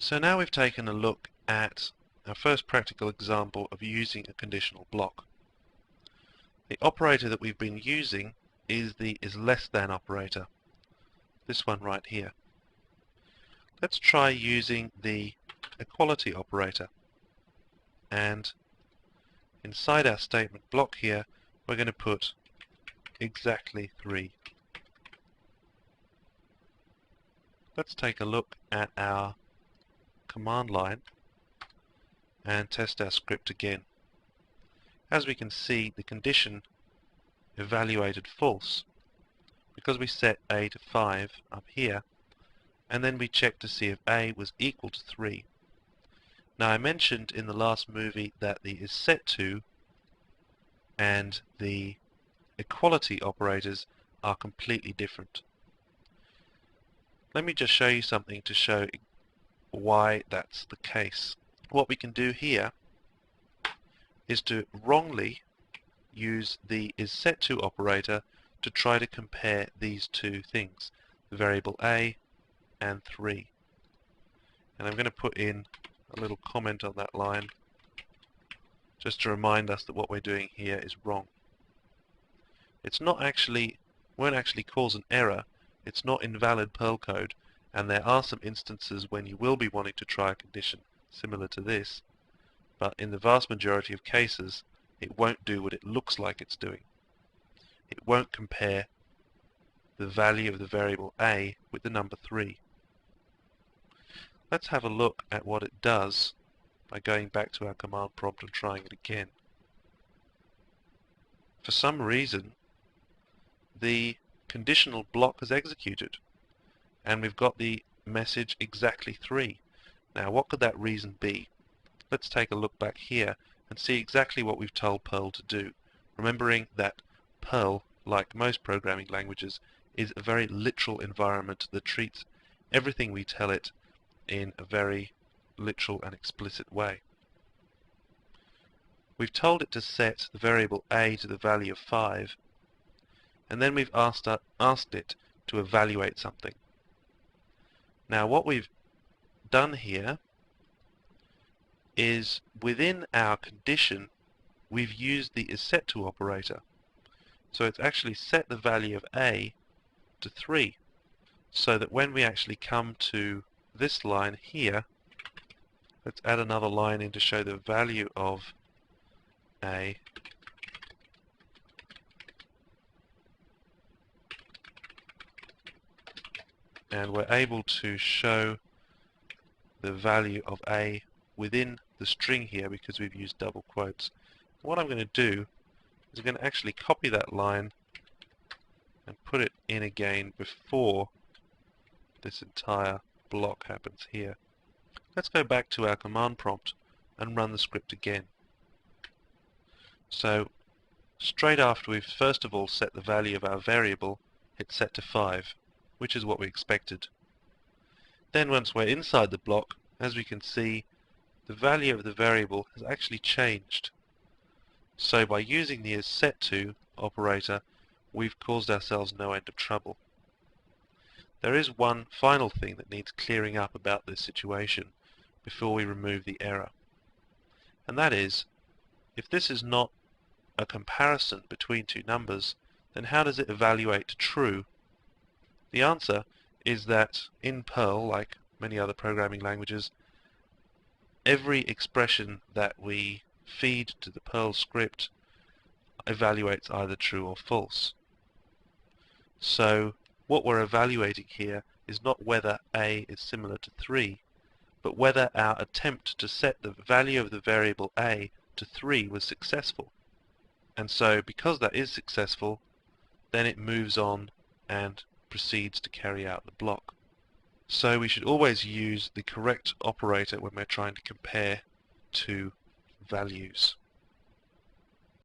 So now we've taken a look at our first practical example of using a conditional block. The operator that we've been using is the is less than operator, this one right here. Let's try using the equality operator, and inside our statement block here we're going to put exactly 3. Let's take a look at our command line and test our script again. As we can see, the condition evaluated false because we set a to 5 up here, and then we checked to see if a was equal to 3. Now I mentioned in the last movie that the is set to and the equality operators are completely different. Let me just show you something to show why that's the case. What we can do here is to wrongly use the is set to operator to try to compare these two things, the variable a and 3. And I'm going to put in a little comment on that line just to remind us that what we're doing here is wrong. It's not actually, won't actually cause an error, it's not invalid Perl code, and there are some instances when you will be wanting to try a condition similar to this, but in the vast majority of cases it won't do what it looks like it's doing. It won't compare the value of the variable a with the number 3. Let's have a look at what it does by going back to our command prompt and trying it again. For some reason, the conditional block has executed, and we've got the message exactly 3. Now what could that reason be? Let's take a look back here and see exactly what we've told Perl to do, remembering that Perl, like most programming languages, is a very literal environment that treats everything we tell it in a very literal and explicit way. We've told it to set the variable a to the value of 5, and then we've asked it to evaluate something. Now what we've done here is within our condition we've used the is set to operator. So it's actually set the value of a to 3, so that when we actually come to this line here, let's add another line in to show the value of a, and we're able to show the value of a within the string here because we've used double quotes. What I'm going to do is I'm going to actually copy that line and put it in again before this entire block happens here. Let's go back to our command prompt and run the script again. So straight after we've first of all set the value of our variable, it's set to 5, which is what we expected. Then once we're inside the block, as we can see, the value of the variable has actually changed. So by using the is set to operator, we've caused ourselves no end of trouble. There is one final thing that needs clearing up about this situation before we remove the error. And that is, if this is not a comparison between two numbers, then how does it evaluate to true? The answer is that in Perl, like many other programming languages, every expression that we feed to the Perl script evaluates either true or false. So what we're evaluating here is not whether a is similar to 3, but whether our attempt to set the value of the variable a to 3 was successful. And so because that is successful, then it moves on and proceeds to carry out the block. So we should always use the correct operator when we're trying to compare two values.